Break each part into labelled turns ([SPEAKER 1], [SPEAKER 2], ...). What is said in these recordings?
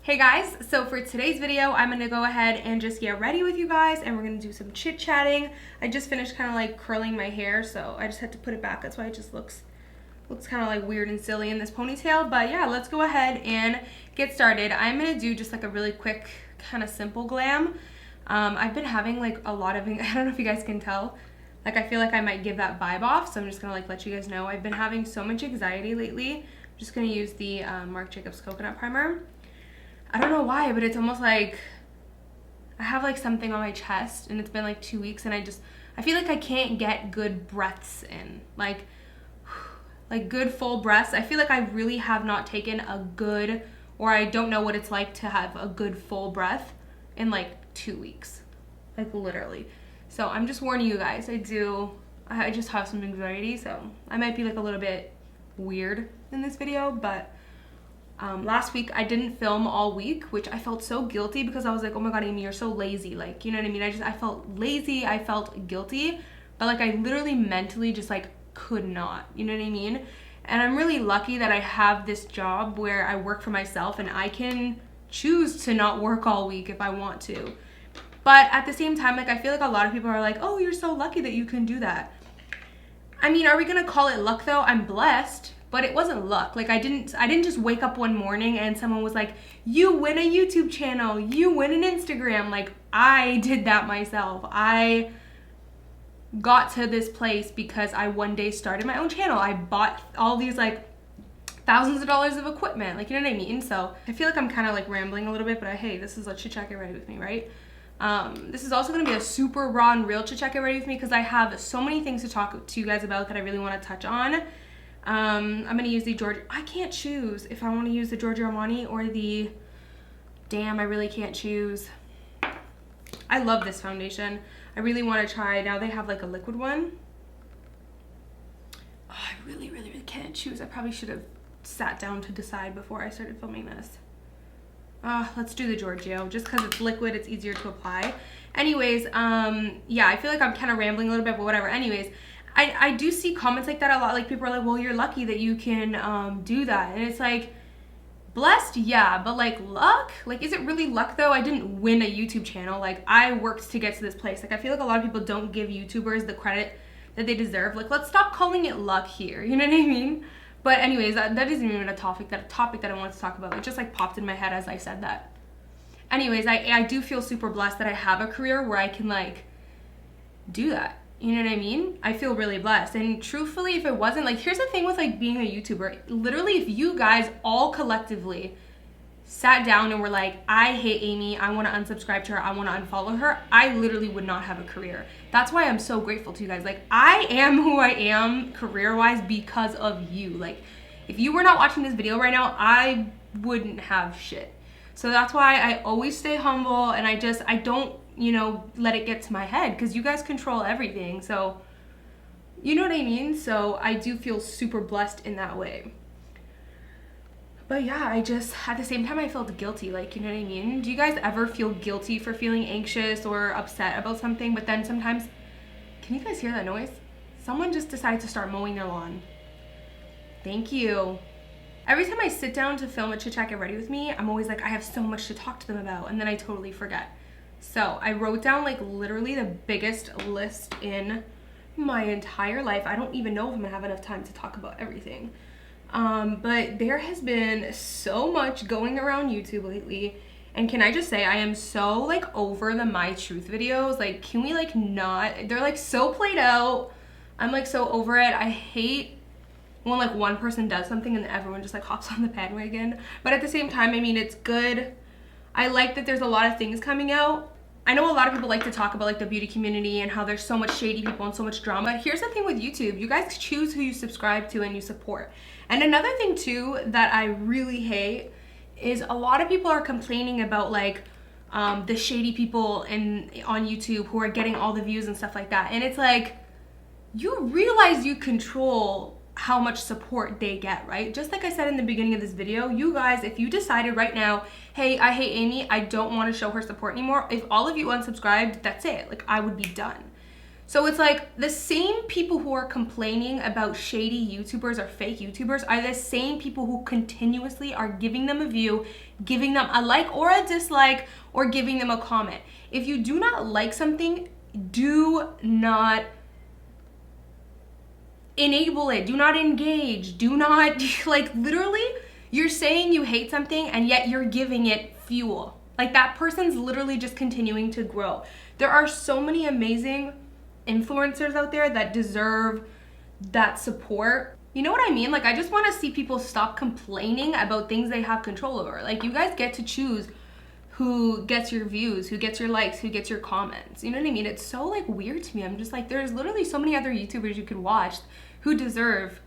[SPEAKER 1] Hey guys, so for today's video, I'm gonna go ahead and just get ready with you guys and we're gonna do some chit chatting. I just finished kind of like curling my hair, so I just had to put it back. That's why it just looks kind of like weird and silly in this ponytail. But yeah, let's go ahead and get started. I'm gonna do just like a really quick kind of simple glam. I've been having like a lot of, I don't know if you guys can tell, like I feel like I might give that vibe off, so I'm just gonna like let you guys know. I've been having so much anxiety lately. I'm just gonna use the Marc Coconut Primer. I don't know why, but it's almost like I have like something on my chest and it's been like 2 weeks and I feel like I can't get good breaths in. Like good full breaths. I feel like I really have not taken a good, or I don't know what it's like to have a good full breath in like 2 weeks. Like literally. So I'm just warning you guys, I just have some anxiety, so I might be like a little bit weird in this video, but last week I didn't film all week, which I felt so guilty because I was like, oh my god, Amy, you're so lazy. Like, you know what I mean? I felt lazy, I felt guilty, but like I literally mentally just like could not, you know what I mean? And I'm really lucky that I have this job where I work for myself and I can choose to not work all week if I want to. But at the same time, like I feel like a lot of people are like, oh, you're so lucky that you can do that. I mean, are we gonna call it luck though? I'm blessed. But it wasn't luck. Like I didn't just wake up one morning and someone was like, you win a YouTube channel, you win an Instagram. Like I did that myself. I got to this place because I one day started my own channel. I bought all these like thousands of dollars of equipment. Like, you know what I mean? So I feel like I'm kind of like rambling a little bit, but hey, this is a chit chat, get ready with me, right? This is also gonna be a super raw and real chit chat, get ready with me, because I have so many things to talk to you guys about that I really want to touch on. I'm gonna use the I can't choose if I want to use the Giorgio Armani or the, damn, I really can't choose. I love this foundation. I really want to try, now they have like a liquid one. Oh, I really can't choose. I probably should have sat down to decide before I started filming this. Let's do the Giorgio, just because it's liquid, it's easier to apply. Anyways, yeah, I feel like I'm kind of rambling a little bit, but whatever. Anyways, I do see comments like that a lot. Like people are like, well, you're lucky that you can do that. And it's like, blessed, yeah, but like luck? Like, is it really luck though? I didn't win a YouTube channel. Like I worked to get to this place. Like I feel like a lot of people don't give YouTubers the credit that they deserve. Like let's stop calling it luck here. You know what I mean? But anyways, that isn't even a topic that I wanted to talk about. It just like popped in my head as I said that. Anyways, I do feel super blessed that I have a career where I can like do that. You know what I mean? I feel really blessed. And truthfully, if it wasn't, like, here's the thing with like being a YouTuber. Literally, if you guys all collectively sat down and were like, I hate Amy, I want to unsubscribe to her, I want to unfollow her, I literally would not have a career. That's why I'm so grateful to you guys. Like, I am who I am career-wise because of you. Like, if you were not watching this video right now, I wouldn't have shit. So that's why I always stay humble and I don't, you know, let it get to my head, because you guys control everything. So, you know what I mean? So I do feel super blessed in that way. But yeah, at the same time, I felt guilty, like, you know what I mean? Do you guys ever feel guilty for feeling anxious or upset about something, but then sometimes, can you guys hear that noise? Someone just decided to start mowing their lawn. Thank you. Every time I sit down to film a chit chat, get ready with me, I'm always like, I have so much to talk to them about, and then I totally forget. So I wrote down like literally the biggest list in my entire life. I don't even know if I'm gonna have enough time to talk about everything. But there has been so much going around YouTube lately. And can I just say, I am so like over the My Truth videos. Like, can we like not, they're like so played out. I'm like so over it. I hate when like one person does something and everyone just like hops on the bandwagon. But at the same time, I mean, it's good. I like that there's a lot of things coming out. I know a lot of people like to talk about like the beauty community and how there's so much shady people and so much drama. But here's the thing with YouTube, you guys choose who you subscribe to and you support. And another thing too that I really hate is a lot of people are complaining about like the shady people on YouTube who are getting all the views and stuff like that. And it's like, you realize you control how much support they get, right? Just like I said in the beginning of this video, you guys, if you decided right now, hey, I hate Amy, I don't want to show her support anymore, if all of you unsubscribed, that's it. Like, I would be done. So it's like the same people who are complaining about shady YouTubers or fake YouTubers are the same people who continuously are giving them a view, giving them a like or a dislike, or giving them a comment. If you do not like something, do not enable it, do not engage, do not, like, literally, you're saying you hate something and yet you're giving it fuel. Like, that person's literally just continuing to grow. There are so many amazing influencers out there that deserve that support. You know what I mean? Like, I just want to see people stop complaining about things they have control over. Like, you guys get to choose who gets your views, who gets your likes, who gets your comments. You know what I mean? It's so, like, weird to me. I'm just like, there's literally so many other YouTubers you could watch who deserve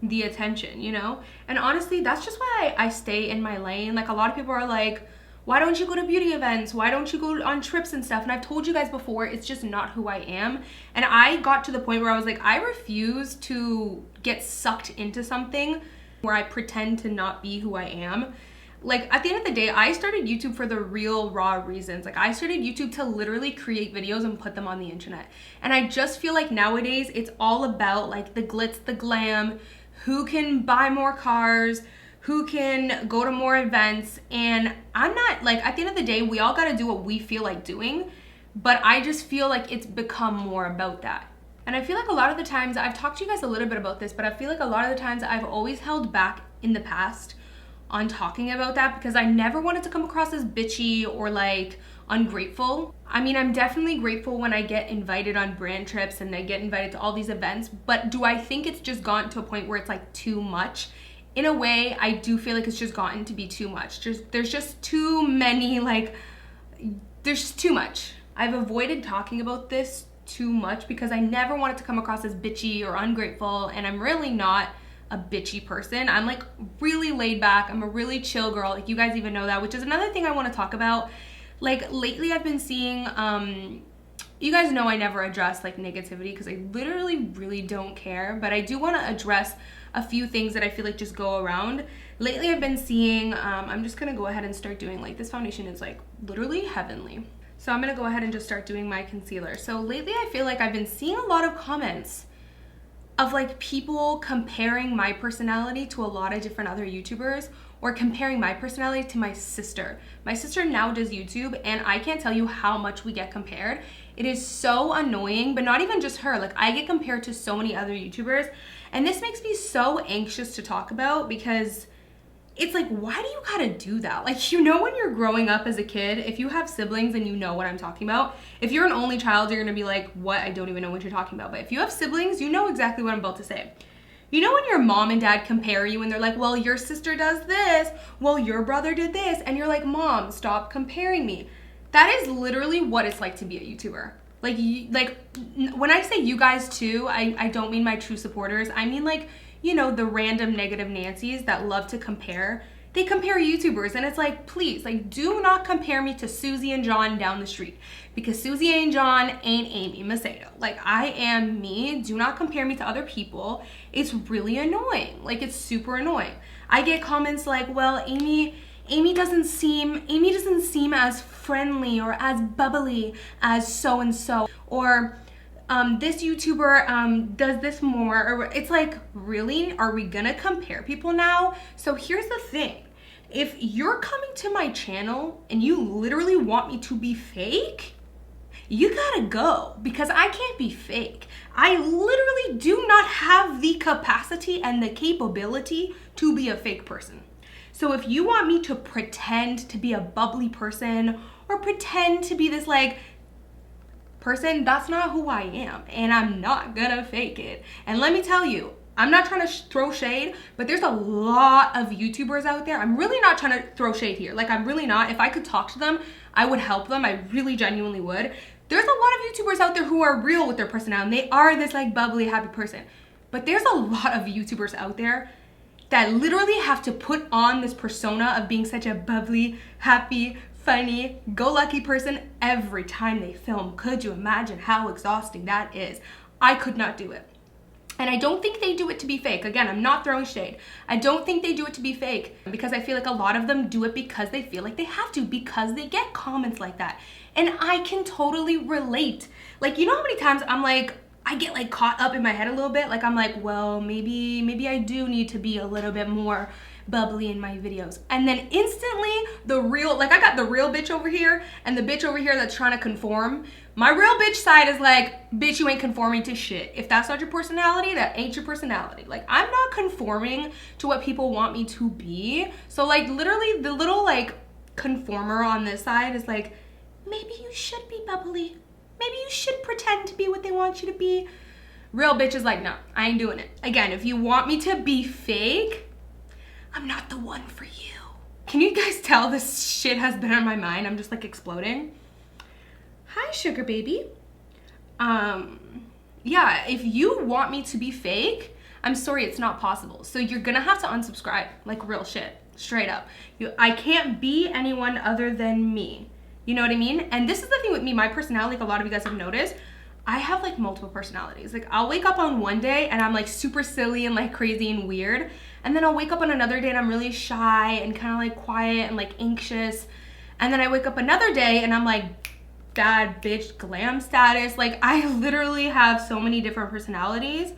[SPEAKER 1] the attention, you know? And honestly, that's just why I stay in my lane. Like, a lot of people are like, why don't you go to beauty events? Why don't you go on trips and stuff? And I've told you guys before, it's just not who I am. And I got to the point where I was like, I refuse to get sucked into something where I pretend to not be who I am. Like, at the end of the day, I started YouTube for the real raw reasons. Like, I started YouTube to literally create videos and put them on the internet. And I just feel like nowadays it's all about like the glitz, the glam, who can buy more cars, who can go to more events. And I'm not, like, at the end of the day, we all gotta do what we feel like doing, but I just feel like it's become more about that. And I feel like a lot of the times, I've talked to you guys a little bit about this, but I feel like a lot of the times I've always held back in the past on talking about that because I never wanted to come across as bitchy or like ungrateful. I mean, I'm definitely grateful when I get invited on brand trips and I get invited to all these events, but do I think it's just gotten to a point where it's like too much? In a way, I do feel like it's just gotten to be too much. There's just too many, like, there's just too much. I've avoided talking about this too much because I never wanted to come across as bitchy or ungrateful, and I'm really not a bitchy person. I'm like really laid back. I'm a really chill girl. Like, you guys even know that, which is another thing I want to talk about. Like, lately I've been seeing, you guys know I never address like negativity because I literally really don't care, but I do want to address a few things that I feel like just go around. Lately I've been seeing, I'm just gonna go ahead and start doing, like, this foundation is like literally heavenly. So I'm gonna go ahead and just start doing my concealer. So lately I feel like I've been seeing a lot of comments of like people comparing my personality to a lot of different other YouTubers, or comparing my personality to my sister. My sister now does YouTube, and I can't tell you how much we get compared. It is so annoying, but not even just her. Like, I get compared to so many other YouTubers, and this makes me so anxious to talk about because it's like, why do you gotta do that? Like, you know, when you're growing up as a kid, if you have siblings and you know what I'm talking about, if you're an only child, you're gonna be like, what? I don't even know what you're talking about. But if you have siblings, you know exactly what I'm about to say. You know when your mom and dad compare you and they're like, well, your sister does this, well, your brother did this, and you're like, Mom, stop comparing me. That is literally what it's like to be a YouTuber. Like, when I say you guys too, I don't mean my true supporters. I mean, like, you know, the random negative Nancys that love to compare. They compare YouTubers, and it's like, please, like, do not compare me to Susie and John down the street, because Susie and John ain't Amy Macedo. Like, I am me. Do not compare me to other people. It's really annoying. Like, it's super annoying. I get comments like, well, Amy doesn't seem as friendly or as bubbly as so and so, or this YouTuber does this more, or it's like, really? Are we gonna compare people now? So here's the thing. If you're coming to my channel and you literally want me to be fake, you gotta go, because I can't be fake. I literally do not have the capacity and the capability to be a fake person. So if you want me to pretend to be a bubbly person or pretend to be this like person, that's not who I am, and I'm not gonna fake it. And let me tell you, I'm not trying to throw shade, but there's a lot of YouTubers out there. I'm really not trying to throw shade here. Like, I'm really not. If I could talk to them, I would help them. I really genuinely would. There's a lot of YouTubers out there who are real with their personality, and they are this like bubbly, happy person. But there's a lot of YouTubers out there that literally have to put on this persona of being such a bubbly, happy, funny, go-lucky person every time they film. Could you imagine how exhausting that is? I could not do it. And I don't think they do it to be fake. Again, I'm not throwing shade. I don't think they do it to be fake, because I feel like a lot of them do it because they feel like they have to, because they get comments like that. And I can totally relate. Like, you know how many times I'm like, I get like caught up in my head a little bit. Like, I'm like, well, maybe I do need to be a little bit more bubbly in my videos. And then instantly the real, like, I got the real bitch over here and the bitch over here that's trying to conform. My real bitch side is like, bitch, you ain't conforming to shit. If that's not your personality, that ain't your personality. Like, I'm not conforming to what people want me to be. So like, literally the little like conformer on this side is like, maybe you should be bubbly. Maybe you should pretend to be what they want you to be. Real bitch is like, no, I ain't doing it. Again, if you want me to be fake, I'm not the one for you. Can you guys tell this shit has been on my mind? I'm just like exploding. Hi, sugar baby. Yeah, if you want me to be fake, I'm sorry, it's not possible. So you're gonna have to unsubscribe, like real shit, straight up. I can't be anyone other than me. You know what I mean? And this is the thing with me, my personality, like a lot of you guys have noticed, I have like multiple personalities. Like, I'll wake up on one day and I'm like super silly and like crazy and weird. And then I'll wake up on another day and I'm really shy and kind of like quiet and like anxious. And then I wake up another day and I'm like bad bitch glam status. Like, I literally have so many different personalities.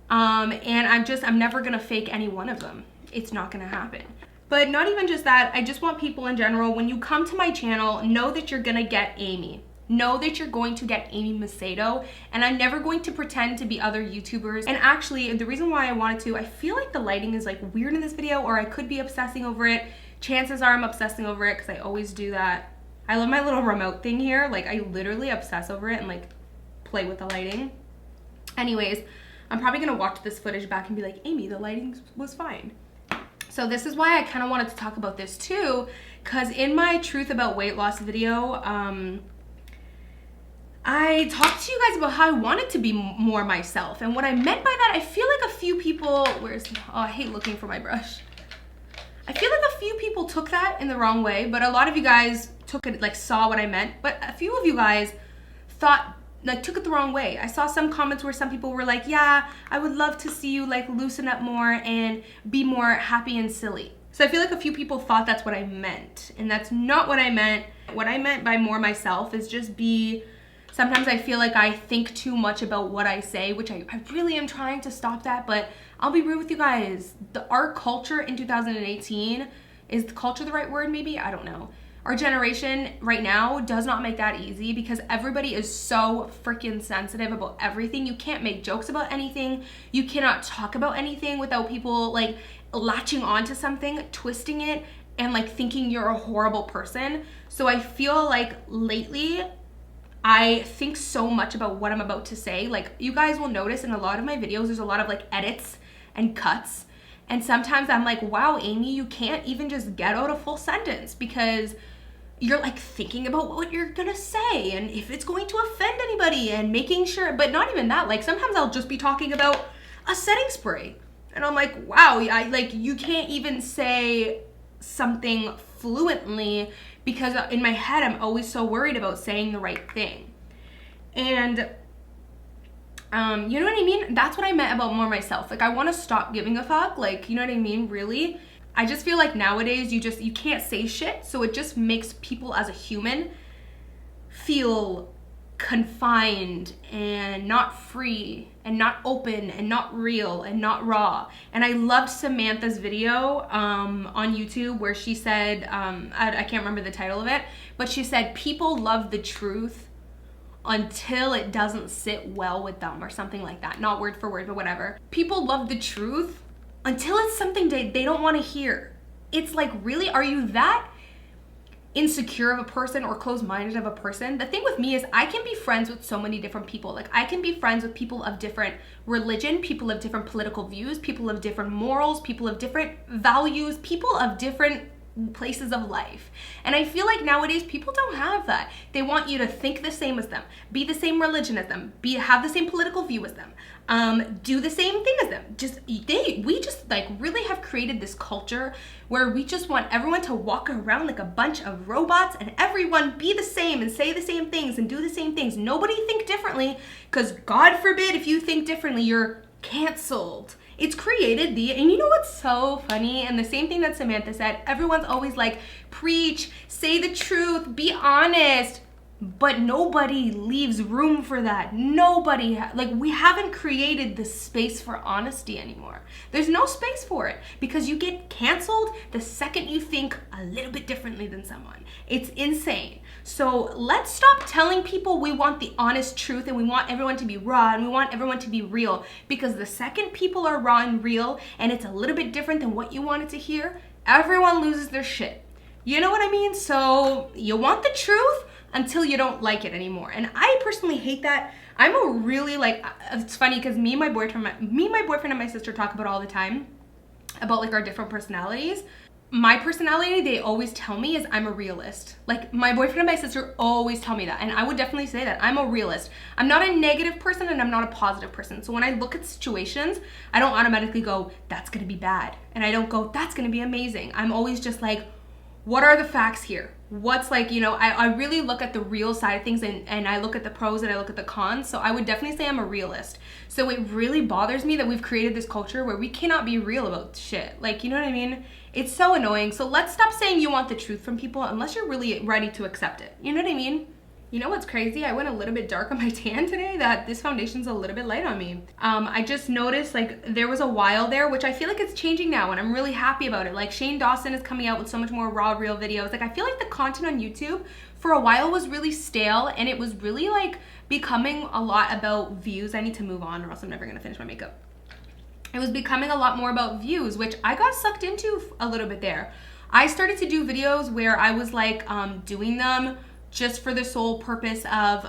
[SPEAKER 1] And I'm never gonna fake any one of them. It's not gonna happen. But not even just that, I just want people in general, when you come to my channel, know that you're gonna get Amy. Know that you're going to get Amy Macedo, and I'm never going to pretend to be other YouTubers. And actually, the reason why I wanted to, I feel like the lighting is like weird in this video, or I could be obsessing over it. Chances are I'm obsessing over it because I always do that. I love my little remote thing here. Like, I literally obsess over it and like play with the lighting. Anyways, I'm probably gonna watch this footage back and be like, Amy, the lighting was fine. So this is why I kind of wanted to talk about this too, because in my truth about weight loss video, I talked to you guys about how I wanted to be more myself. And what I meant by that, I feel like a few people, I hate looking for my brush. I feel like a few people took that in the wrong way, but a lot of you guys took it, like saw what I meant. But a few of you guys took it the wrong way. I saw some comments where some people were like, yeah, I would love to see you like loosen up more and be more happy and silly. So I feel like a few people thought that's what I meant, and that's not what I meant. What I meant by more myself is just sometimes I feel like I think too much about what I say, which I really am trying to stop that, but I'll be real with you guys. Our culture in 2018, is culture the right word maybe? I don't know. Our generation right now does not make that easy because everybody is so freaking sensitive about everything. You can't make jokes about anything. You cannot talk about anything without people like latching onto something, twisting it, and like thinking you're a horrible person. So I feel like lately, I think so much about what I'm about to say. Like, you guys will notice in a lot of my videos, there's a lot of like edits and cuts. And sometimes I'm like, wow, Amy, you can't even just get out a full sentence because you're like thinking about what you're gonna say and if it's going to offend anybody and making sure, but not even that. Like, sometimes I'll just be talking about a setting spray. And I'm like, wow, you can't even say something fluently because in my head, I'm always so worried about saying the right thing. And you know what I mean? That's what I meant about more myself. Like, I want to stop giving a fuck. Like, you know what I mean? Really? I just feel like nowadays you can't say shit. So it just makes people as a human feel confined and not free and not open and not real and not raw. And I loved Samantha's video on YouTube where she said, I can't remember the title of it, but she said, people love the truth until it doesn't sit well with them or something like that. Not word for word, but whatever. People love the truth until it's something they don't want to hear. It's like, really? Are you that insecure of a person or closed-minded of a person? The thing with me is I can be friends with so many different people. Like, I can be friends with people of different religion, people of different political views, people of different morals, people of different values, people of different places of life. And I feel like nowadays people don't have that. They want you to think the same as them, be the same religion as them, have the same political view as them, do the same thing as them. We just like really have created this culture where we just want everyone to walk around like a bunch of robots and everyone be the same and say the same things and do the same things. Nobody think differently, because God forbid if you think differently, you're canceled. It's created and you know what's so funny? And the same thing that Samantha said, everyone's always like, preach, say the truth, be honest. But nobody leaves room for that. Nobody, like, we haven't created the space for honesty anymore. There's no space for it because you get canceled the second you think a little bit differently than someone. It's insane. So let's stop telling people we want the honest truth and we want everyone to be raw and we want everyone to be real, because the second people are raw and real and it's a little bit different than what you wanted to hear, everyone loses their shit. You know what I mean? So you want the truth until you don't like it anymore. And I personally hate that. I'm a really, like, it's funny because me and my boyfriend and my sister talk about all the time about like our different personalities. My personality, they always tell me, is I'm a realist. Like, my boyfriend and my sister always tell me that, and I would definitely say that I'm a realist. I'm not a negative person and I'm not a positive person. So when I look at situations, I don't automatically go, that's gonna be bad, and I don't go, that's gonna be amazing. I'm always just like, what are the facts here? What's, like, you know, I really look at the real side of things, and I look at the pros and I look at the cons. So I would definitely say I'm a realist. So it really bothers me that we've created this culture where we cannot be real about shit. Like, you know what I mean? It's so annoying. So let's stop saying you want the truth from people unless you're really ready to accept it. You know what I mean? You know what's crazy? I went a little bit dark on my tan today, that this foundation's a little bit light on me. I just noticed, like, there was a while there, which I feel like it's changing now, and I'm really happy about it. Like, Shane Dawson is coming out with so much more raw, real videos. Like, I feel like the content on YouTube for a while was really stale, and it was really, like, becoming a lot about views. I need to move on or else I'm never gonna finish my makeup. It was becoming a lot more about views, which I got sucked into a little bit there. I started to do videos where I was, like, doing them just for the sole purpose of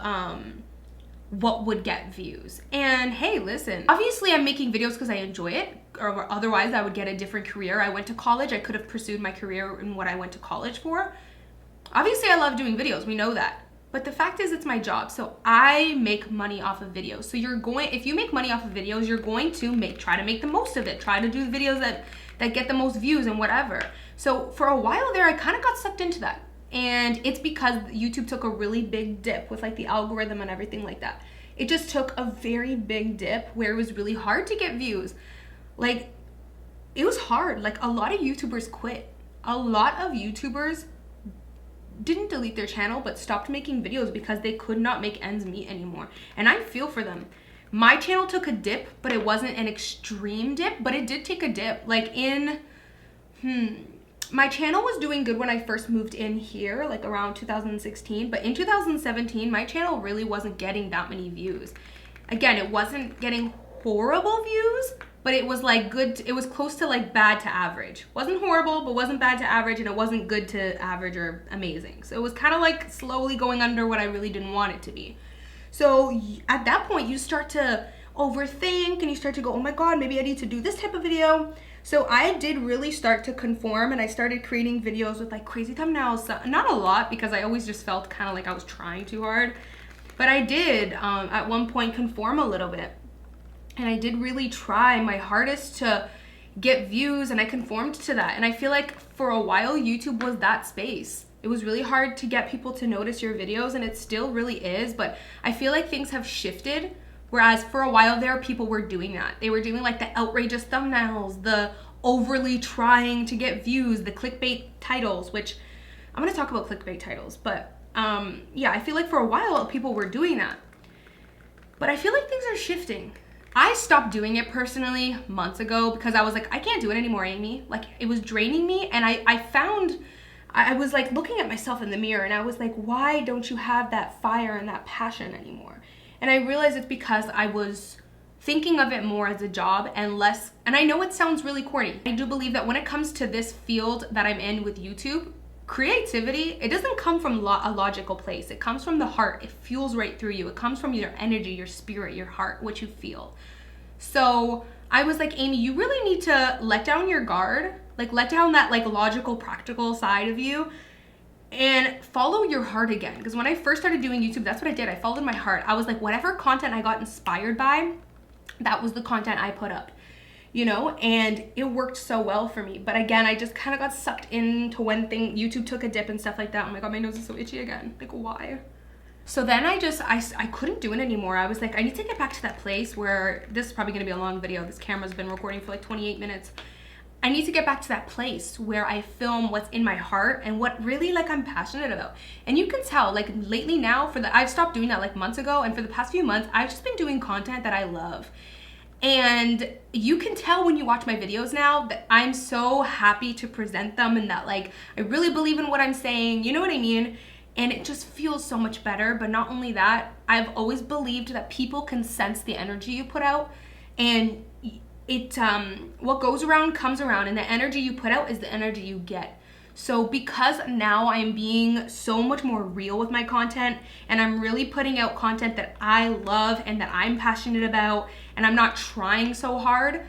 [SPEAKER 1] what would get views. And hey, listen, obviously I'm making videos because I enjoy it, or otherwise I would get a different career. I went to college, I could have pursued my career in what I went to college for. Obviously I love doing videos, we know that. But the fact is, it's my job, so I make money off of videos. So if you make money off of videos, you're going to try to make the most of it. Try to do videos that get the most views and whatever. So for a while there, I kind of got sucked into that. And it's because YouTube took a really big dip with, like, the algorithm and everything like that. It just took a very big dip where it was really hard to get views. Like, it was hard. Like, a lot of YouTubers quit. A lot of YouTubers didn't delete their channel but stopped making videos because they could not make ends meet anymore. And I feel for them. My channel took a dip, but it wasn't an extreme dip, but it did take a dip. Like, my channel was doing good when I first moved in here, like around 2016, but in 2017, my channel really wasn't getting that many views. Again, it wasn't getting horrible views, but it was like good, it was close to like bad to average. Wasn't horrible, but wasn't bad to average, and it wasn't good to average or amazing. So it was kind of like slowly going under what I really didn't want it to be. So at that point, you start to overthink and you start to go, oh my God, maybe I need to do this type of video. So I did really start to conform, and I started creating videos with like crazy thumbnails. Not a lot, because I always just felt kind of like I was trying too hard. But I did at one point conform a little bit. And I did really try my hardest to get views, and I conformed to that. And I feel like for a while, YouTube was that space. It was really hard to get people to notice your videos, and it still really is. But I feel like things have shifted. Whereas for a while there, people were doing that. They were doing like the outrageous thumbnails, the overly trying to get views, the clickbait titles, which I'm gonna talk about clickbait titles. But yeah, I feel like for a while people were doing that. But I feel like things are shifting. I stopped doing it personally months ago because I was like, I can't do it anymore, Amy. Like, it was draining me, and I was like looking at myself in the mirror, and I was like, why don't you have that fire and that passion anymore? And I realized it's because I was thinking of it more as a job and less, and I know it sounds really corny. I do believe that when it comes to this field that I'm in with YouTube, creativity, it doesn't come from a logical place. It comes from the heart. It fuels right through you. It comes from your energy, your spirit, your heart, what you feel. So I was like, Amy, you really need to let down your guard, like let down that like logical, practical side of you, and follow your heart again. Because when I first started doing YouTube, that's what I did. I followed my heart. I was like, whatever content I got inspired by, that was the content I put up, you know, and it worked so well for me. But again, I just kind of got sucked into when YouTube took a dip and stuff like that. Oh my God, my nose is so itchy again. Like, why? So then I couldn't do it anymore. I was like, I need to get back to that place where, this is probably gonna be a long video. This camera's been recording for like 28 minutes. I need to get back to that place where I film what's in my heart and what really like I'm passionate about. And you can tell like lately now, I've stopped doing that like months ago, and for the past few months, I've just been doing content that I love. And you can tell when you watch my videos now that I'm so happy to present them, and that like I really believe in what I'm saying, you know what I mean? And it just feels so much better. But not only that, I've always believed that people can sense the energy you put out, and what goes around comes around, and the energy you put out is the energy you get. So because now I'm being so much more real with my content, and I'm really putting out content that I love and that I'm passionate about, and I'm not trying so hard,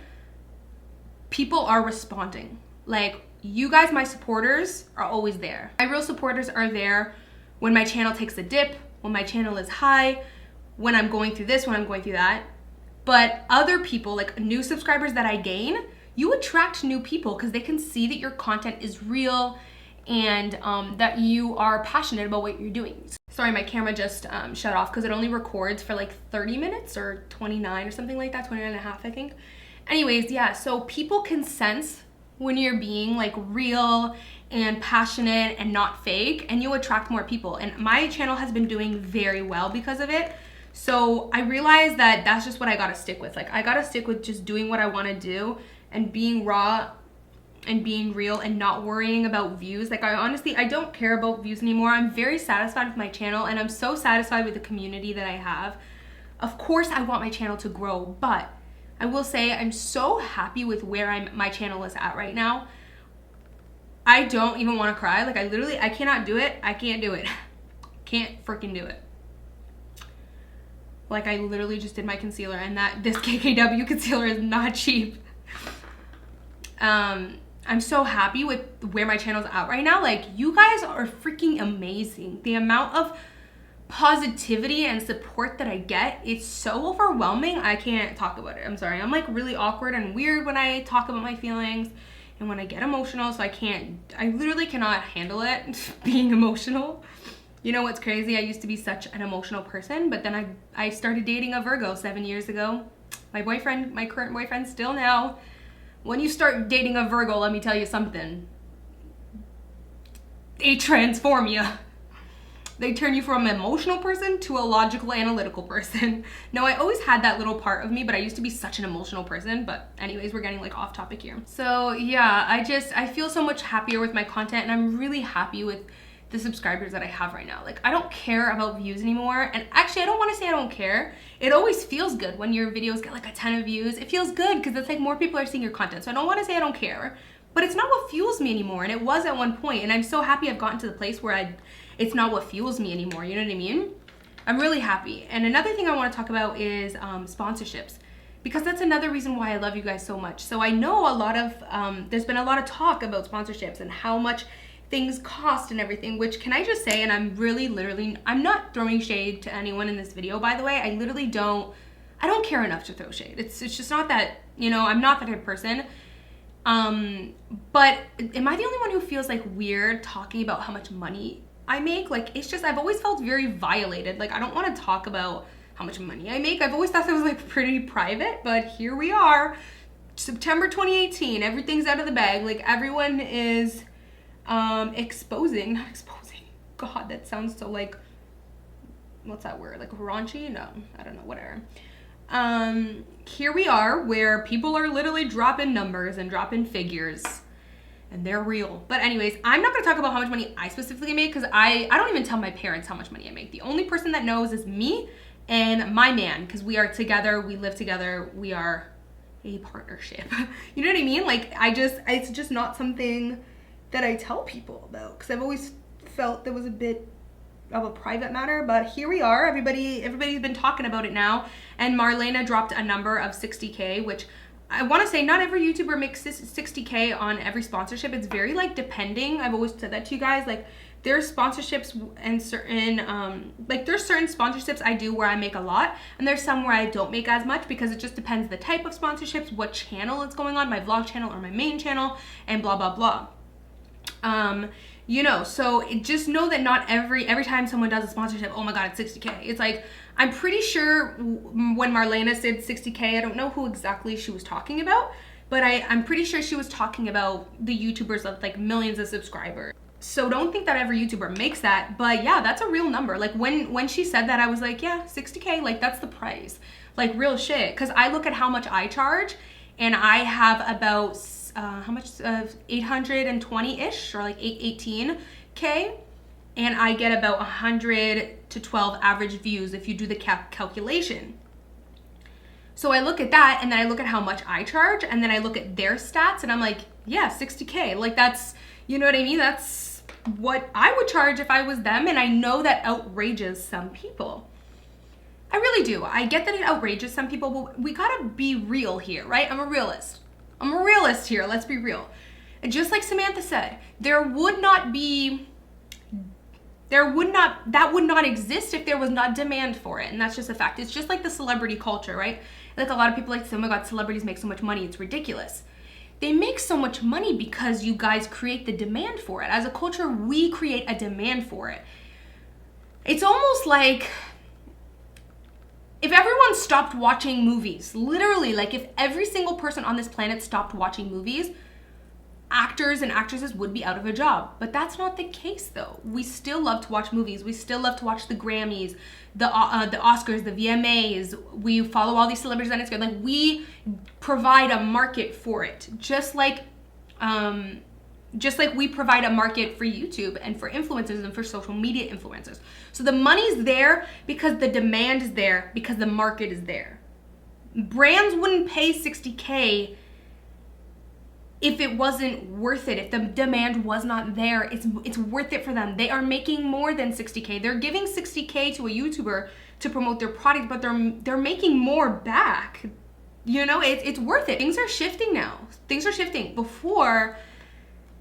[SPEAKER 1] people are responding. Like, you guys, my supporters, are always there. My real supporters are there when my channel takes a dip, when my channel is high, when I'm going through this, when I'm going through that. But other people, like new subscribers that I gain, you attract new people because they can see that your content is real and that you are passionate about what you're doing. Sorry, my camera just shut off because it only records for like 30 minutes or 29 or something like that, 29 and a half, I think. Anyways, yeah, so people can sense when you're being like real and passionate and not fake, and you attract more people. And my channel has been doing very well because of it. So I realized that that's just what I gotta stick with. Like, I gotta stick with just doing what I wanna do and being raw and being real and not worrying about views. Like, I don't care about views anymore. I'm very satisfied with my channel, and I'm so satisfied with the community that I have. Of course, I want my channel to grow, but I will say I'm so happy with where my channel is at right now. I don't even wanna cry. Like, I cannot do it. I can't do it. Can't freaking do it. Like, I literally just did my concealer, and this KKW concealer is not cheap. I'm so happy with where my channel's at right now. Like, you guys are freaking amazing. The amount of positivity and support that I get, it's so overwhelming. I can't talk about it. I'm sorry. I'm like really awkward and weird when I talk about my feelings and when I get emotional, so I literally cannot handle it, being emotional. You know what's crazy? I used to be such an emotional person, but then I started dating a Virgo 7 years ago. My current boyfriend still now. When you start dating a Virgo, let me tell you something. They transform you. They turn you from an emotional person to a logical, analytical person. No, I always had that little part of me, but I used to be such an emotional person. But anyways, we're getting like off topic here. So yeah, I feel so much happier with my content, and I'm really happy with the subscribers that I have right now. Like, I don't care about views anymore. And actually, I don't want to say I don't care. It always feels good when your videos get like a ton of views. It feels good because it's like more people are seeing your content. So I don't want to say I don't care, but it's not what fuels me anymore. And it was at one point, and I'm so happy I've gotten to the place where it's not what fuels me anymore. You know what I mean? I'm really happy. And another thing I want to talk about is sponsorships, because that's another reason why I love you guys so much. So I know a lot of, there's been a lot of talk about sponsorships and how much things cost and everything, which, can I just say, and I'm really literally, I'm not throwing shade to anyone in this video, by the way. I literally don't care enough to throw shade. It's just not that, you know, I'm not that type of person. But am I the only one who feels like weird talking about how much money I make? Like, it's just, I've always felt very violated. Like, I don't want to talk about how much money I make. I've always thought that was like pretty private, but here we are, September 2018, everything's out of the bag. Like, everyone is not exposing, God, that sounds so like, what's that word, like raunchy? No, I don't know, whatever. Here we are where people are literally dropping numbers and dropping figures, and they're real. But anyways, I'm not gonna talk about how much money I specifically make, because I don't even tell my parents how much money I make. The only person that knows is me and my man, because we are together, we live together, we are a partnership. You know what I mean? Like, it's just not something that I tell people about, because I've always felt there was a bit of a private matter. But here we are, everybody's been talking about it now, and Marlena dropped a number of 60K, which I want to say not every YouTuber makes 60K on every sponsorship. It's very like depending. I've always said that to you guys. Like, there's sponsorships and certain there's certain sponsorships I do where I make a lot, and there's some where I don't make as much, because it just depends the type of sponsorships, what channel it's going on, my vlog channel or my main channel, and blah blah blah. you know, so just know that not every time someone does a sponsorship, oh my God, it's 60K. It's like, I'm pretty sure when Marlena said 60K, I don't know who exactly she was talking about, but I'm pretty sure she was talking about the YouTubers with like millions of subscribers. So don't think that every YouTuber makes that, but yeah, that's a real number. Like when she said that, I was like, yeah, 60K, like that's the price, like real shit. Cause I look at how much I charge and I have about, how much, 820-ish or like 18K. And I get about 100 to 12 average views if you do the calculation. So I look at that and then I look at how much I charge and then I look at their stats and I'm like, yeah, 60K. Like that's, you know what I mean? That's what I would charge if I was them, and I know that outrages some people. I really do. I get that it outrages some people, but we gotta be real here, right? I'm a realist. I'm a realist here, let's be real. And just like Samantha said, that would not exist if there was not demand for it, and that's just a fact. It's just like the celebrity culture, right? Like a lot of people like, oh my God, celebrities make so much money, it's ridiculous. They make so much money because you guys create the demand for it. As a culture, we create a demand for it. It's almost like if everyone stopped watching movies, literally, like if every single person on this planet stopped watching movies, actors and actresses would be out of a job. But that's not the case though. We still love to watch movies. We still love to watch the Grammys, the Oscars, the VMAs. We follow all these celebrities on Instagram. Like we provide a market for it. Just like we provide a market for YouTube and for influencers and for social media influencers. So the money's there because the demand is there, because the market is there. Brands wouldn't pay 60K if it wasn't worth it, if the demand was not there. It's worth it for them. They are making more than 60K. They're giving 60K to a YouTuber to promote their product, but they're making more back. You know, it's worth it. Things are shifting now. Things are shifting. Before,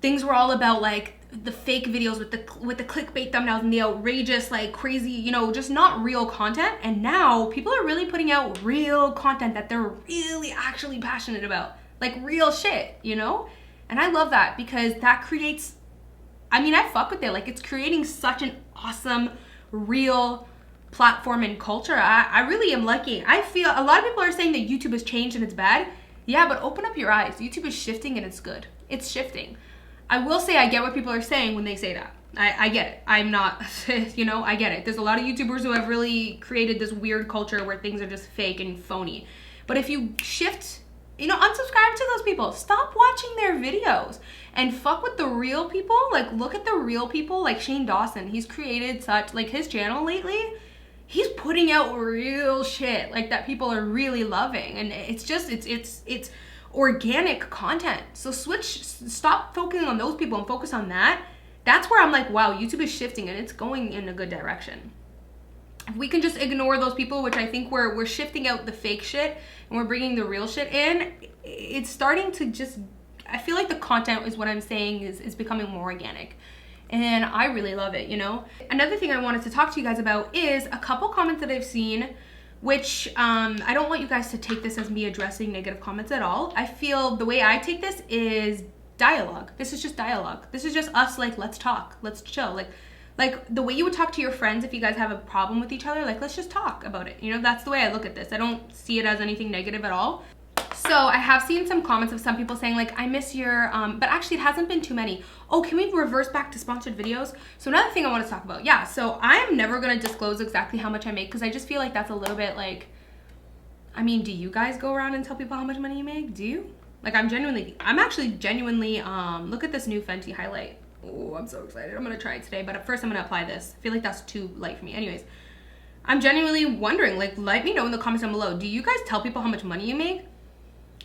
[SPEAKER 1] things were all about like the fake videos with the clickbait thumbnails and the outrageous, like crazy, you know, just not real content. And now people are really putting out real content that they're really actually passionate about. Like real shit, you know? And I love that because that creates, I mean, I fuck with it. Like it's creating such an awesome, real platform and culture. I really am liking. I feel a lot of people are saying that YouTube has changed and it's bad. Yeah, but open up your eyes. YouTube is shifting and it's good. It's shifting. I will say I get what people are saying when they say that. I get it. I'm not, you know, I get it. There's a lot of YouTubers who have really created this weird culture where things are just fake and phony. But if you shift, you know, unsubscribe to those people. Stop watching their videos and fuck with the real people. Like, look at the real people, like Shane Dawson. He's created such, like his channel lately, he's putting out real shit, like that people are really loving. And it's just, it's organic content. So stop focusing on those people and focus on that. That's where I'm like, wow, YouTube is shifting and it's going in a good direction. If we can just ignore those people, which I think we're shifting out the fake shit and we're bringing the real shit in, it's starting to just, I feel like the content is what I'm saying is becoming more organic. And I really love it, you know? Another thing I wanted to talk to you guys about is a couple comments that I've seen, which I don't want you guys to take this as me addressing negative comments at all. I feel the way I take this is dialogue. This is just dialogue. This is just us, like, let's talk, let's chill. Like the way you would talk to your friends if you guys have a problem with each other, like, let's just talk about it. You know, that's the way I look at this. I don't see it as anything negative at all. So I have seen some comments of some people saying like, I miss your, but actually it hasn't been too many. Oh, can we reverse back to sponsored videos? So another thing I want to talk about. Yeah, so I am never going to disclose exactly how much I make because I just feel like that's a little bit like, I mean, do you guys go around and tell people how much money you make? Do you? Like I'm actually genuinely, look at this new Fenty highlight. Oh, I'm so excited. I'm going to try it today, but at first I'm going to apply this. I feel like that's too light for me. Anyways, I'm genuinely wondering, like, let me know in the comments down below. Do you guys tell people how much money you make?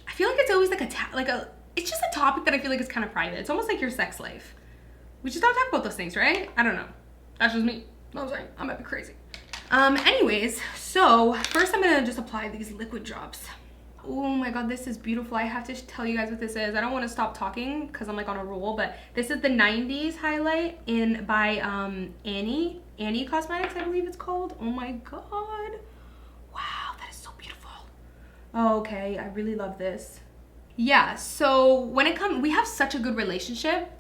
[SPEAKER 1] I feel like it's always like it's just a topic that I feel like is kind of private. It's almost like your sex life. We just don't talk about those things, right? I don't know. That's just me. No, sorry. I might be crazy. Anyways, so first I'm going to just apply these liquid drops. Oh my god, this is beautiful. I have to tell you guys what this is. I don't want to stop talking because I'm like on a roll, but this is the 90s highlight by Annie Cosmetics, I believe it's called. Oh my god. Wow, that is so beautiful. Oh, okay, I really love this. Yeah, so when it comes, we have such a good relationship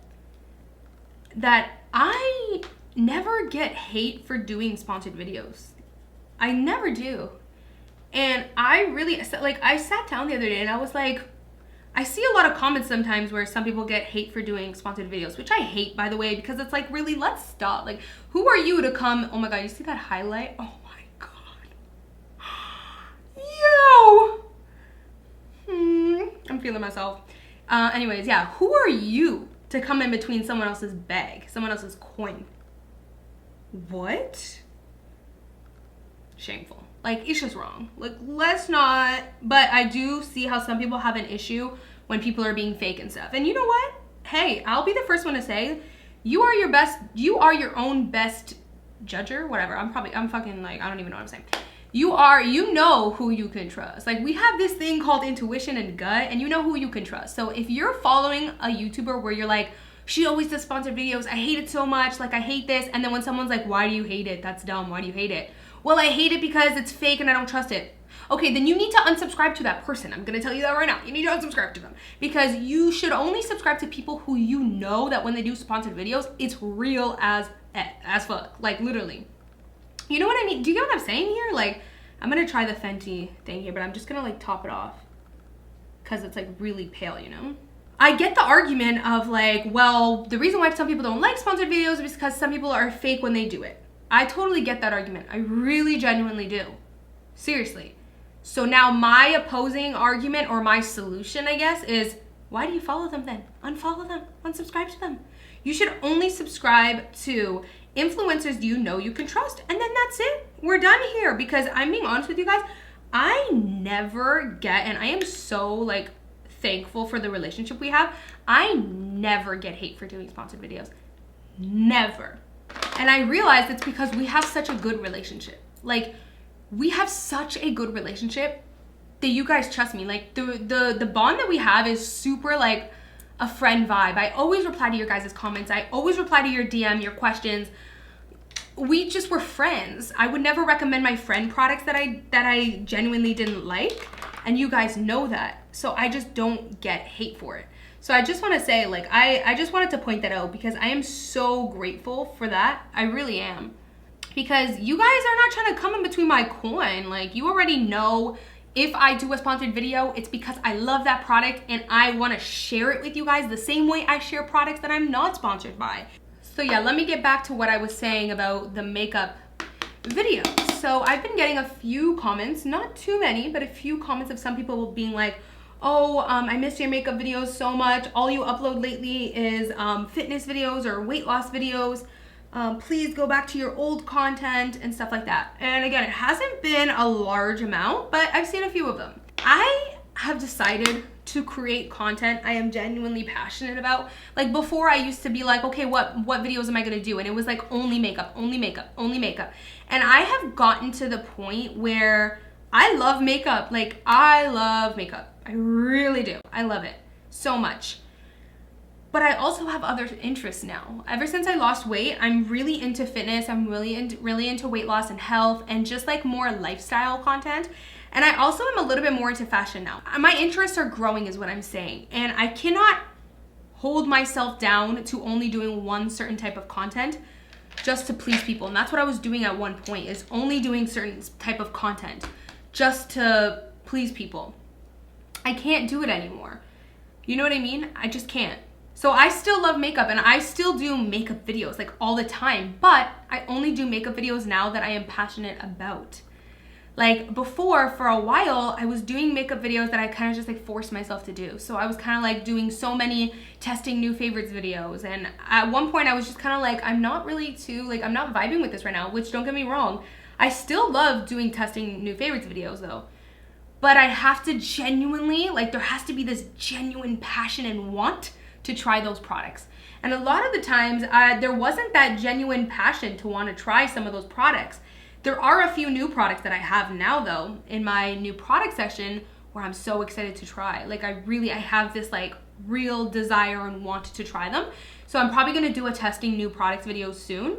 [SPEAKER 1] that I never get hate for doing sponsored videos. I never do. And I really, like, I sat down the other day and I was like, I see a lot of comments sometimes where some people get hate for doing sponsored videos, which I hate, by the way, because it's like, really, let's stop. Like, who are you to come? Oh my God, you see that highlight? Oh my God. Yo. I'm feeling myself. Anyways, yeah, who are you to come in between someone else's bag, someone else's coin? What? Shameful. Like, it's just wrong. Like, let's not. But I do see how some people have an issue when people are being fake and stuff. And you know what? Hey, I'll be the first one to say, you are your own best judger, whatever. I'm fucking like, I don't even know what I'm saying. You know who you can trust. Like, we have this thing called intuition and gut, and you know who you can trust. So if you're following a YouTuber where you're like, she always does sponsored videos, I hate it so much, like, I hate this, and then when someone's like, why do you hate it? That's dumb, why do you hate it? Well, I hate it because it's fake and I don't trust it. Okay, then you need to unsubscribe to that person. I'm gonna tell you that right now. You need to unsubscribe to them, because you should only subscribe to people who you know that when they do sponsored videos, it's real as fuck, like, literally. You know what I mean? Do you get what I'm saying here? Like, I'm gonna try the Fenty thing here, but I'm just gonna like top it off because it's like really pale, you know? I get the argument of like, well, the reason why some people don't like sponsored videos is because some people are fake when they do it. I totally get that argument. I really genuinely do. Seriously. So now my opposing argument, or my solution, I guess, is why do you follow them then? Unfollow them, unsubscribe to them. You should only subscribe to influencers you know you can trust, and then that's it. We're done here, because I'm being honest with you guys, I never get, and I am so like thankful for the relationship we have, I never get hate for doing sponsored videos. Never. And I realized it's because we have such a good relationship. Like, we have such a good relationship that you guys trust me. Like, the bond that we have is super like a friend vibe. I always reply to your guys' comments. I always reply to your DM, your questions. We just were friends. I would never recommend my friend products that I genuinely didn't like, and you guys know that. So I just don't get hate for it. So I just want to say, like, I just wanted to point that out, because I am so grateful for that. I really am. Because you guys are not trying to come in between my coin. Like, you already know if I do a sponsored video, it's because I love that product and I want to share it with you guys the same way I share products that I'm not sponsored by. So yeah, let me get back to what I was saying about the makeup videos. So I've been getting a few comments, not too many, but a few comments of some people being like, oh, I miss your makeup videos so much. All you upload lately is fitness videos or weight loss videos. Please go back to your old content and stuff like that. And again, it hasn't been a large amount, but I've seen a few of them. I have decided to create content I am genuinely passionate about. Like, before, I used to be like, okay, what videos am I gonna do? And it was like only makeup, only makeup, only makeup. And I have gotten to the point where I love makeup. Like, I love makeup. I really do. I love it so much. But I also have other interests now. Ever since I lost weight, I'm really into fitness. I'm really into weight loss and health and just like more lifestyle content. And I also am a little bit more into fashion now. My interests are growing is what I'm saying. And I cannot hold myself down to only doing one certain type of content just to please people. And that's what I was doing at one point, is only doing certain type of content just to please people. I can't do it anymore. You know what I mean? I just can't. So I still love makeup and I still do makeup videos like all the time, but I only do makeup videos now that I am passionate about. Like, before, for a while, I was doing makeup videos that I kind of just like forced myself to do. So I was kind of like doing so many testing new favorites videos. And at one point I was just kind of like, I'm not vibing with this right now, which, don't get me wrong, I still love doing testing new favorites videos though. But I have to genuinely, like, there has to be this genuine passion and want to try those products. And a lot of the times there wasn't that genuine passion to want to try some of those products. There are a few new products that I have now though in my new product section where I'm so excited to try. Like, I have this like real desire and want to try them. So I'm probably going to do a testing new products video soon.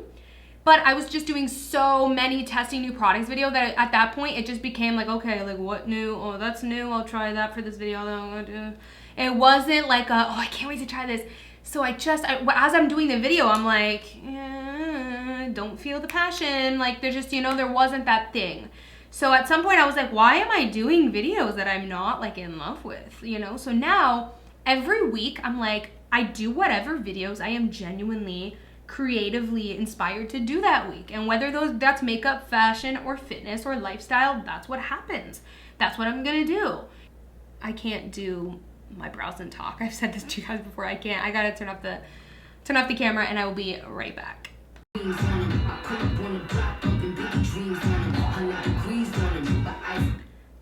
[SPEAKER 1] But I was just doing so many testing new products video that at that point it just became like, okay, like, what new? Oh, that's new. I'll try that for this video that I'm gonna do. It wasn't like oh, I can't wait to try this. So as I'm doing the video, I'm like, don't feel the passion. Like there's just, there wasn't that thing. So at some point I was like, why am I doing videos that I'm not like in love with, So now every week I'm like, I do whatever videos I am genuinely creatively inspired to do that week. And whether that's makeup, fashion, or fitness or lifestyle, that's what happens. That's what I'm gonna do. I can't do my brows and talk. I've said this to you guys before. I can't. I gotta turn off the camera, and I will be right back.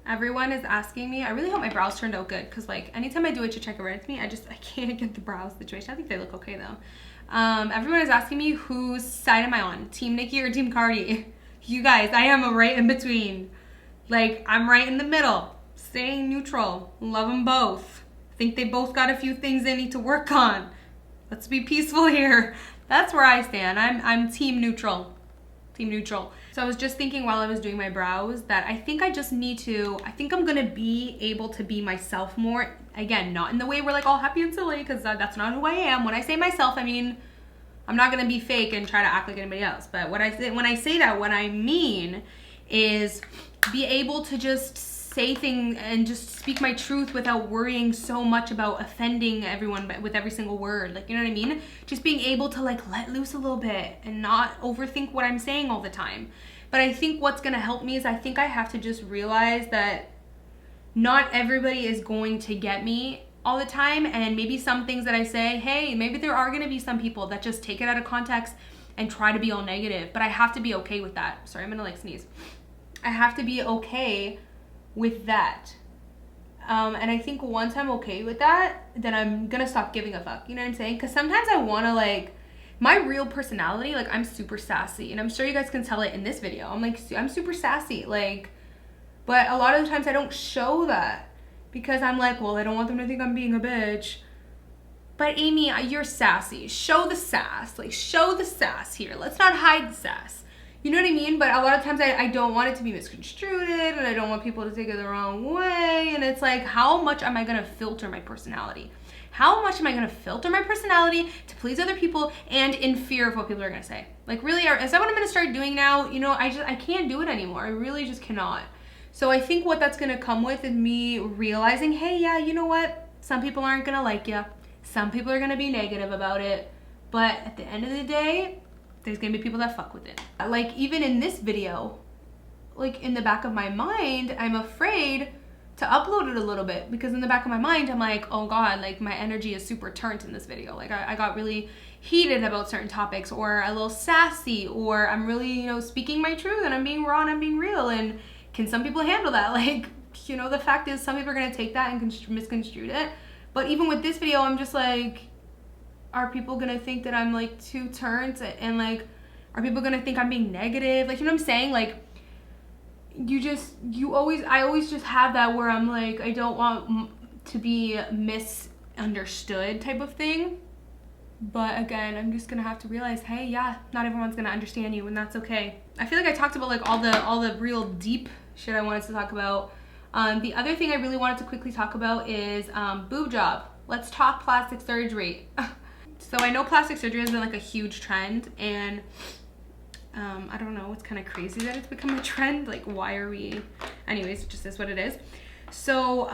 [SPEAKER 1] Everyone is asking me. I really hope my brows turned out good, because like anytime I do a check around with me, I can't get the brows situation. I think they look okay though. Everyone is asking me whose side am I on, Team Nikki or Team Cardi? You guys, I am right in between. Like I'm right in the middle, staying neutral. Love them both. Think they both got a few things they need to work on. Let's be peaceful here. That's where I stand. I'm team neutral. Team neutral. So I was just thinking while I was doing my brows that I think I'm gonna be able to be myself more. Again, not in the way we're like all happy and silly, because that's not who I am. When I say myself, I mean, I'm not gonna be fake and try to act like anybody else. But when I say that, what I mean is be able to just say things and just speak my truth without worrying so much about offending everyone with every single word. Like, you know what I mean? Just being able to like let loose a little bit and not overthink what I'm saying all the time. But I think what's gonna help me is I think I have to just realize that not everybody is going to get me all the time, and maybe some things that I say, hey, maybe there are gonna be some people that just take it out of context and try to be all negative, but I have to be okay with that. Sorry, I'm gonna like sneeze. I have to be okay with that. And I think once I'm okay with that, then I'm gonna stop giving a fuck. You know what I'm saying? Because sometimes I wanna like, my real personality, like I'm super sassy, and I'm sure you guys can tell it in this video. I'm super sassy, like, but a lot of the times I don't show that because I'm like, well, I don't want them to think I'm being a bitch. But Amy, you're sassy. Show the sass. Like, show the sass here. Let's not hide the sass. You know what I mean? But a lot of times I don't want it to be misconstrued, and I don't want people to take it the wrong way. And it's like, how much am I going to filter my personality? How much am I going to filter my personality to please other people and in fear of what people are going to say? Like, really, is that what I'm going to start doing now? I can't do it anymore. I really just cannot. So I think what that's going to come with is me realizing, hey, yeah, you know what? Some people aren't going to like you. Some people are going to be negative about it. But at the end of the day, there's going to be people that fuck with it. Like, even in this video, like, in the back of my mind, I'm afraid to upload it a little bit, because in the back of my mind, I'm like, oh God, like, my energy is super turned in this video. Like, I got really heated about certain topics, or a little sassy, or I'm really, speaking my truth, and I'm being raw and I'm being real. And can some people handle that? Like, the fact is some people are going to take that and misconstrue it. But even with this video, I'm just like, are people going to think that I'm like too turned? And like, are people going to think I'm being negative? Like, you know what I'm saying? Like, I always just have that where I'm like, I don't want to be misunderstood type of thing. But again, I'm just gonna have to realize, hey, yeah, not everyone's gonna understand you, and that's okay. I feel like I talked about like all the real deep shit I wanted to talk about. The other thing I really wanted to quickly talk about is boob job. Let's talk plastic surgery. So I know plastic surgery has been like a huge trend, and I don't know, it's kind of crazy that it's become a trend. Like, why are we? Anyways, it just is what it is. So,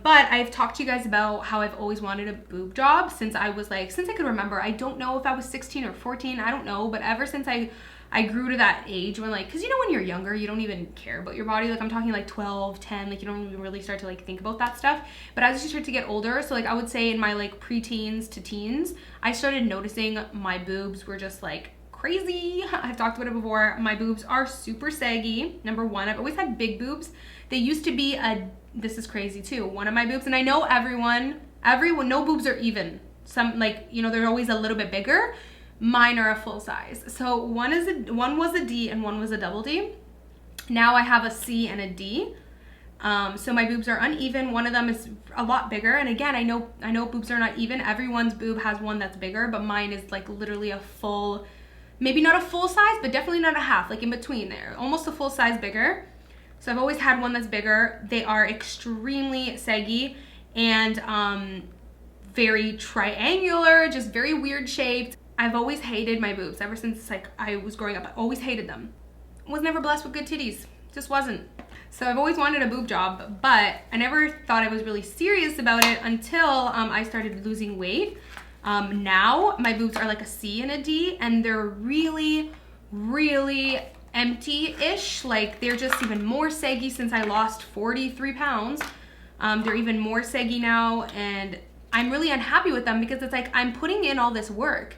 [SPEAKER 1] but I've talked to you guys about how I've always wanted a boob job since I could remember. I don't know if I was 16 or 14, I don't know, but ever since I grew to that age when, like, because when you're younger, you don't even care about your body. Like, I'm talking like 12, 10, like, you don't even really start to like think about that stuff. But as you start to get older, so like I would say in my like preteens to teens, I started noticing my boobs were just like crazy. I've talked about it before. My boobs are super saggy. Number one, I've always had big boobs. They used to be this is crazy too, one of my boobs, and I know everyone, no boobs are even. Some, like, they're always a little bit bigger. Mine are a full size. So one was a D and one was a double D. Now I have a C and a D. So my boobs are uneven. One of them is a lot bigger. And again, I know boobs are not even. Everyone's boob has one that's bigger, but mine is like literally a full, maybe not a full size, but definitely not a half, like in between there, almost a full size bigger. So I've always had one that's bigger. They are extremely saggy and very triangular, just very weird shaped. I've always hated my boobs ever since like I was growing up. I always hated them. Was never blessed with good titties, just wasn't. So I've always wanted a boob job, but I never thought I was really serious about it until I started losing weight. Now my boobs are like a C and a D, and they're really, really empty-ish. Like they're just even more saggy since I lost 43 pounds. They're even more saggy now, and I'm really unhappy with them because it's like I'm putting in all this work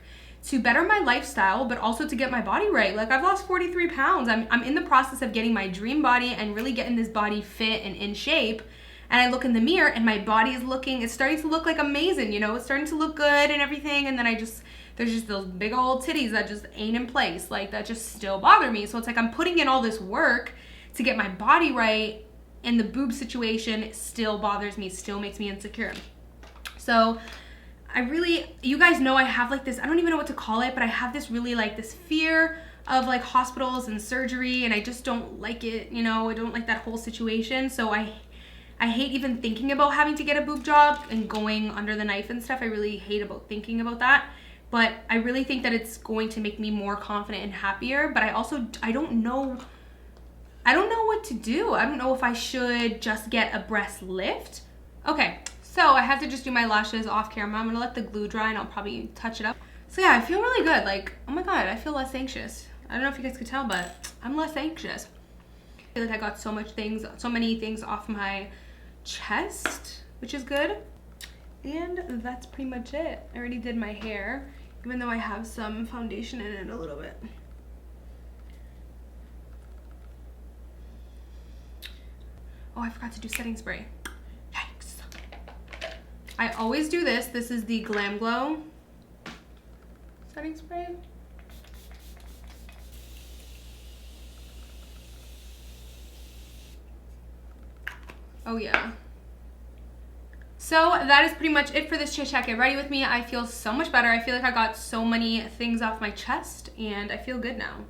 [SPEAKER 1] to better my lifestyle, but also to get my body right. Like I've lost 43 pounds. I'm in the process of getting my dream body and really getting this body fit and in shape. And I look in the mirror and my body is it's starting to look like amazing, you know, it's starting to look good and everything. And then there's just those big old titties that just ain't in place. Like that just still bother me. So it's like I'm putting in all this work to get my body right, and the boob situation still bothers me, still makes me insecure. So you guys know I have like this, I don't even know what to call it, but I have this really like this fear of like hospitals and surgery, and I just don't like it, you know, I don't like that whole situation. So I hate even thinking about having to get a boob job and going under the knife and stuff. I really hate about thinking about that, but I really think that it's going to make me more confident and happier. But I don't know what to do. I don't know if I should just get a breast lift. Okay. So I have to just do my lashes off camera. I'm gonna let the glue dry and I'll probably touch it up. So yeah, I feel really good. Like, oh my God, I feel less anxious. I don't know if you guys could tell, but I'm less anxious. I feel like I got so many things off my chest, which is good. And that's pretty much it. I already did my hair, even though I have some foundation in it a little bit. Oh, I forgot to do setting spray. I always do this. This is the Glam Glow setting spray. Oh yeah. So that is pretty much it for this chit chat. Get ready with me. I feel so much better. I feel like I got so many things off my chest and I feel good now.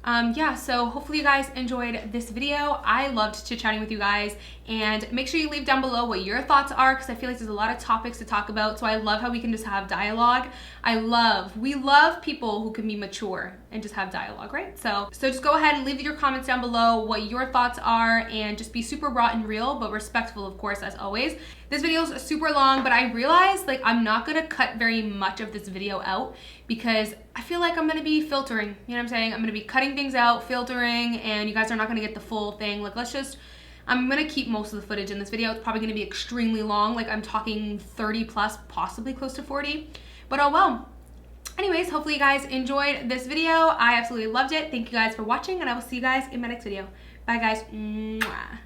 [SPEAKER 1] Yeah, so hopefully you guys enjoyed this video. I loved chit-chatting with you guys, and make sure you leave down below what your thoughts are, because I feel like there's a lot of topics to talk about, so I love how we can just have dialogue. We love people who can be mature and just have dialogue, right? So just go ahead and leave your comments down below what your thoughts are, and just be super raw and real, but respectful, of course, as always. This video is super long, but I realized like I'm not gonna cut very much of this video out because I feel like I'm gonna be filtering, you know what I'm saying? I'm gonna be cutting things out, filtering, and you guys are not gonna get the full thing. Like I'm gonna keep most of the footage in this video. It's probably gonna be extremely long, like I'm talking 30 plus, possibly close to 40, but oh well. Anyways, hopefully you guys enjoyed this video. I absolutely loved it. Thank you guys for watching, and I will see you guys in my next video. Bye guys. Mwah.